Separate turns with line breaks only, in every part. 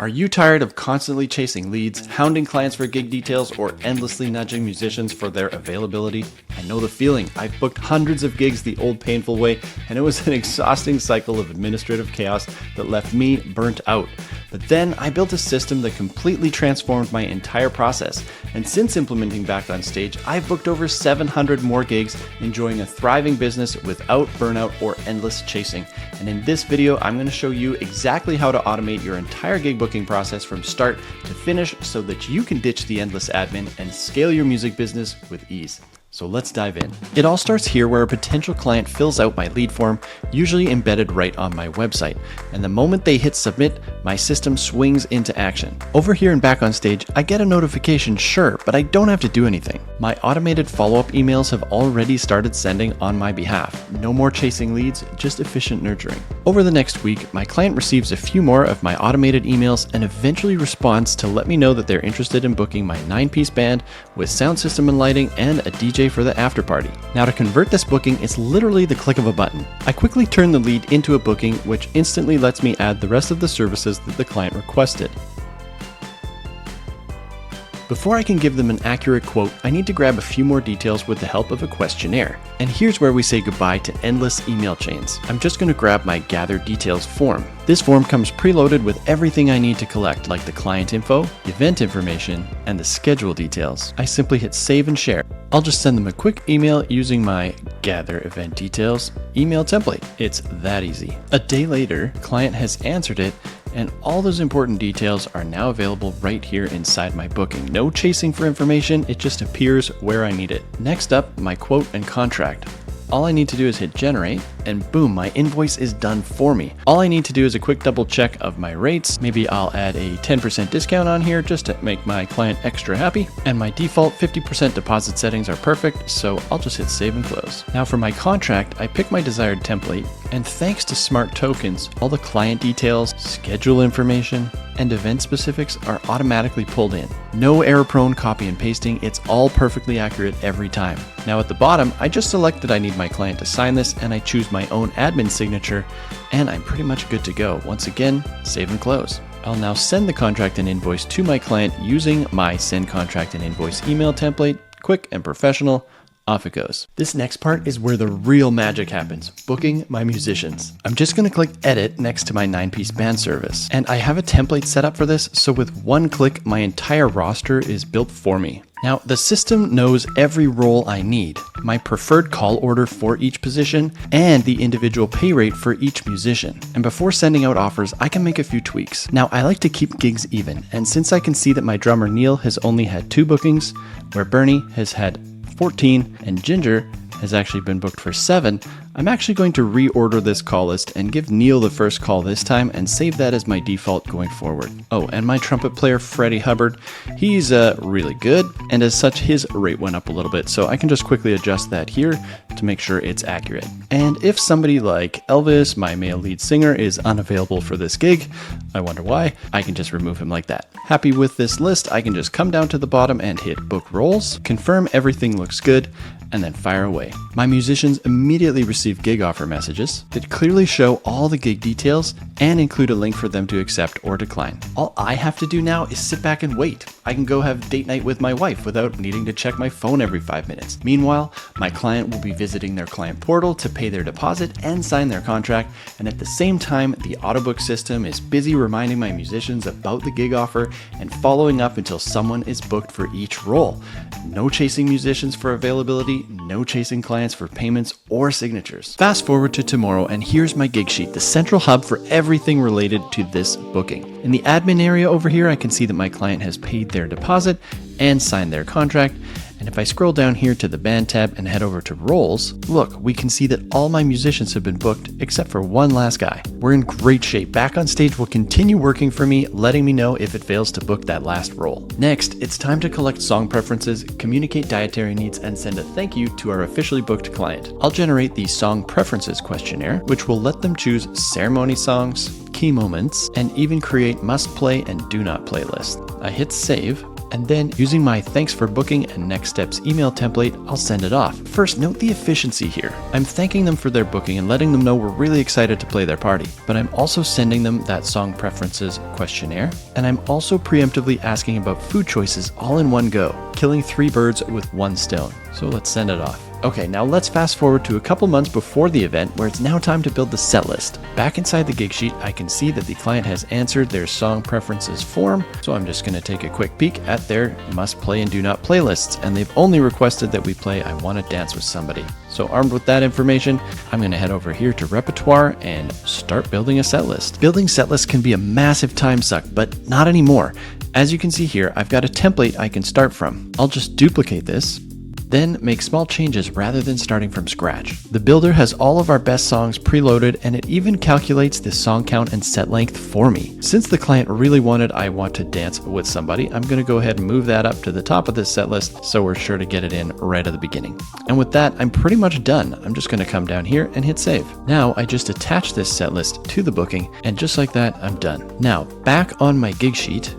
Are you tired of constantly chasing leads, hounding clients for gig details, or endlessly nudging musicians for their availability? I know the feeling. I've booked hundreds of gigs the old painful way, and it was an exhausting cycle of administrative chaos that left me burnt out. But then I built a system that completely transformed my entire process, and since implementing Back on Stage, I've booked over 700 more gigs, enjoying a thriving business without burnout or endless chasing. And in this video, I'm going to show you exactly how to automate your entire gig booking process from start to finish so that you can ditch the endless admin and scale your music business with ease. So let's dive in. It all starts here where a potential client fills out my lead form, usually embedded right on my website. And the moment they hit submit, my system swings into action. Over here in Back on Stage, I get a notification, sure, but I don't have to do anything. My automated follow-up emails have already started sending on my behalf. No more chasing leads, just efficient nurturing. Over the next week, my client receives a few more of my automated emails and eventually responds to let me know that they're interested in booking my 9-piece band with sound system and lighting and a DJ for the after party. Now to convert this booking, it's literally the click of a button. I quickly turn the lead into a booking, which instantly lets me add the rest of the services that the client requested. Before I can give them an accurate quote, I need to grab a few more details with the help of a questionnaire. And here's where we say goodbye to endless email chains. I'm just going to grab my Gather Details form. This form comes preloaded with everything I need to collect, like the client info, event information, and the schedule details. I simply hit save and share. I'll just send them a quick email using my Gather Event Details email template. It's that easy. A day later, client has answered it, and all those important details are now available right here inside my booking. No chasing for information, it just appears where I need it. Next up, my quote and contract. All I need to do is hit generate, and boom, my invoice is done for me. All I need to do is a quick double check of my rates. Maybe I'll add a 10% discount on here just to make my client extra happy. And my default 50% deposit settings are perfect, so I'll just hit save and close. Now for my contract, I pick my desired template, and thanks to smart tokens, all the client details, schedule information, and event specifics are automatically pulled in. No error-prone copy and pasting, it's all perfectly accurate every time. Now at the bottom, I just select that I need my client to sign this, and I choose my own admin signature, and I'm pretty much good to go. Once again, save and close. I'll now send the contract and invoice to my client using my send contract and invoice email template, quick and professional. Off it goes. This next part is where the real magic happens, booking my musicians. I'm just going to click edit next to my 9-piece band service. And I have a template set up for this, so with one click, my entire roster is built for me. Now, the system knows every role I need, my preferred call order for each position, and the individual pay rate for each musician. And before sending out offers, I can make a few tweaks. Now, I like to keep gigs even, and since I can see that my drummer Neil has only had 2 bookings, where Bernie has had 14 and Ginger has actually been booked for 7, I'm actually going to reorder this call list and give Neil the first call this time and save that as my default going forward. Oh, and my trumpet player, Freddie Hubbard, he's really good, and as such, his rate went up a little bit, so I can just quickly adjust that here to make sure it's accurate. And if somebody like Elvis, my male lead singer, is unavailable for this gig, I wonder why, I can just remove him like that. Happy with this list, I can just come down to the bottom and hit book roles, confirm everything looks good, and then fire away. My musicians immediately receive gig offer messages that clearly show all the gig details and include a link for them to accept or decline. All I have to do now is sit back and wait. I can go have date night with my wife without needing to check my phone every 5 minutes. Meanwhile, my client will be visiting their client portal to pay their deposit and sign their contract, and at the same time, the Autobook system is busy reminding my musicians about the gig offer and following up until someone is booked for each role. No chasing musicians for availability, no chasing clients for payments or signatures. Fast forward to tomorrow, and here's my gig sheet, the central hub for everything related to this booking. In the admin area over here, I can see that my client has paid their deposit and signed their contract. And if I scroll down here to the band tab and head over to roles, look, we can see that all my musicians have been booked except for one last guy. We're in great shape. Back on Stage will continue working for me, letting me know if it fails to book that last role. Next, it's time to collect song preferences, communicate dietary needs, and send a thank you to our officially booked client. I'll generate the song preferences questionnaire, which will let them choose ceremony songs, key moments, and even create must play and do not play lists. I hit save. And then using my thanks for booking and next steps email template, I'll send it off. First, note the efficiency here. I'm thanking them for their booking and letting them know we're really excited to play their party, but I'm also sending them that song preferences questionnaire, and I'm also preemptively asking about food choices all in one go, killing 3 birds with 1 stone. So let's send it off. Okay, now let's fast forward to a couple months before the event where it's now time to build the set list. Back inside the gig sheet, I can see that the client has answered their song preferences form, so I'm just going to take a quick peek at their must play and do not playlists, and they've only requested that we play I Want to Dance with Somebody. So armed with that information, I'm going to head over here to Repertoire and start building a set list. Building set lists can be a massive time suck, but not anymore. As you can see here, I've got a template I can start from. I'll just duplicate this, then make small changes rather than starting from scratch. The builder has all of our best songs preloaded, and it even calculates the song count and set length for me. Since the client really wanted I Want to Dance with Somebody, I'm going to go ahead and move that up to the top of this set list so we're sure to get it in right at the beginning. And with that, I'm pretty much done. I'm just going to come down here and hit save. Now I just attach this set list to the booking, and just like that, I'm done. Now back on my gig sheet,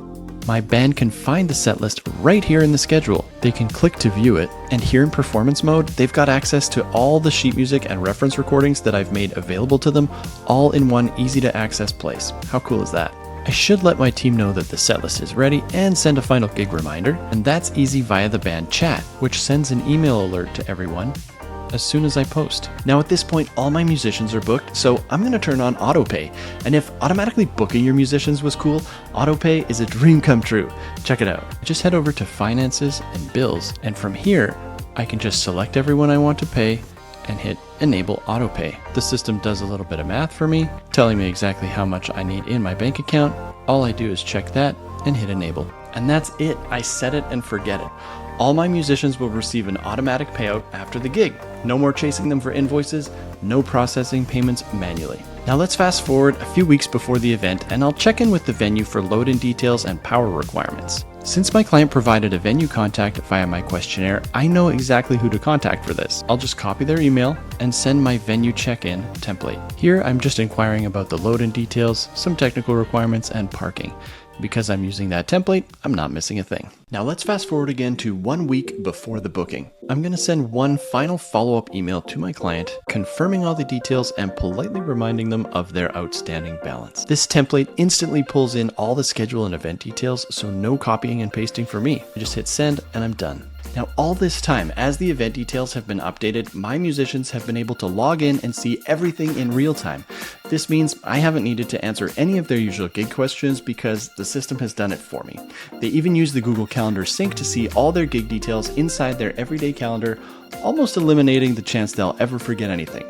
my band can find the set list right here in the schedule. They can click to view it, and here in performance mode, they've got access to all the sheet music and reference recordings that I've made available to them, all in one easy to access place. How cool is that? I should let my team know that the set list is ready and send a final gig reminder, and that's easy via the band chat, which sends an email alert to everyone as soon as I post. Now at this point, all my musicians are booked, so I'm going to turn on autopay. And if automatically booking your musicians was cool, autopay is a dream come true. Check it out. Just head over to Finances and Bills, and from here, I can just select everyone I want to pay and hit Enable Autopay. The system does a little bit of math for me, telling me exactly how much I need in my bank account. All I do is check that and hit Enable. And that's it. I set it and forget it. All my musicians will receive an automatic payout after the gig. No more chasing them for invoices, no processing payments manually. Now let's fast forward a few weeks before the event, and I'll check in with the venue for load-in details and power requirements. Since my client provided a venue contact via my questionnaire, I know exactly who to contact for this. I'll just copy their email and send my venue check-in template. Here I'm just inquiring about the load-in details, some technical requirements, and parking. Because I'm using that template, I'm not missing a thing. Now let's fast forward again to 1 week before the booking. I'm going to send one final follow-up email to my client, confirming all the details and politely reminding them of their outstanding balance. This template instantly pulls in all the schedule and event details, so no copying and pasting for me. I just hit send and I'm done. Now all this time, as the event details have been updated, my musicians have been able to log in and see everything in real time. This means I haven't needed to answer any of their usual gig questions because the system has done it for me. They even use the Google Calendar sync to see all their gig details inside their everyday calendar, almost eliminating the chance they'll ever forget anything.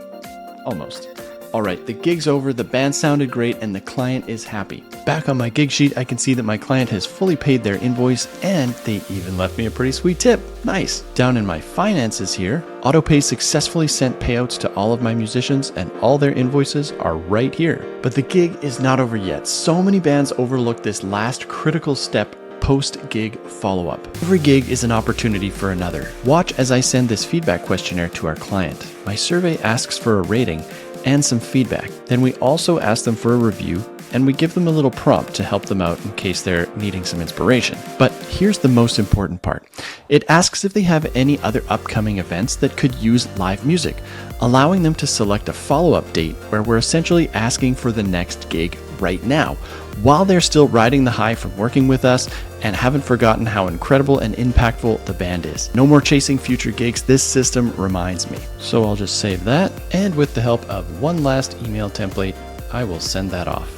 Almost. Alright, the gig's over, the band sounded great, and the client is happy. Back on my gig sheet, I can see that my client has fully paid their invoice, and they even left me a pretty sweet tip. Nice. Down in my finances here, AutoPay successfully sent payouts to all of my musicians, and all their invoices are right here. But the gig is not over yet. So many bands overlook this last critical step, post-gig follow-up. Every gig is an opportunity for another. Watch as I send this feedback questionnaire to our client. My survey asks for a rating and some feedback. Then we also ask them for a review, and we give them a little prompt to help them out in case they're needing some inspiration. But here's the most important part. It asks if they have any other upcoming events that could use live music, allowing them to select a follow-up date where we're essentially asking for the next gig right now, while they're still riding the high from working with us and haven't forgotten how incredible and impactful the band is. No more chasing future gigs, this system reminds me. So I'll just save that, and with the help of one last email template, I will send that off.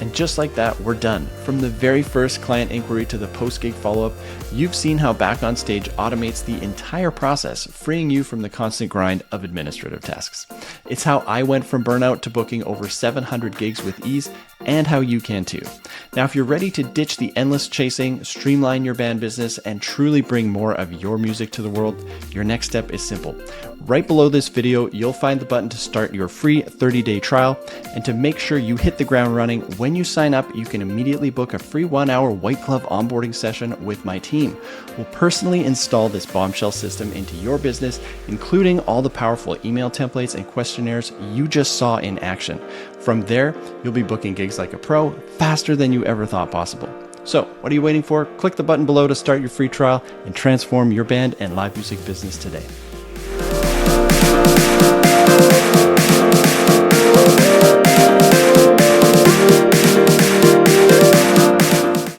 And just like that, we're done. From the very first client inquiry to the post-gig follow-up, you've seen how Back on Stage automates the entire process, freeing you from the constant grind of administrative tasks. It's how I went from burnout to booking over 700 gigs with ease, and how you can too. Now, if you're ready to ditch the endless chasing, streamline your band business, and truly bring more of your music to the world, your next step is simple. Right below this video, you'll find the button to start your free 30-day trial, and to make sure you hit the ground running, when you sign up, you can immediately book a free 1-hour white glove onboarding session with my team. We'll personally install this bombshell system into your business, including all the powerful email templates and questionnaires you just saw in action. From there, you'll be booking gigs like a pro, faster than you ever thought possible. So, what are you waiting for? Click the button below to start your free trial and transform your band and live music business today.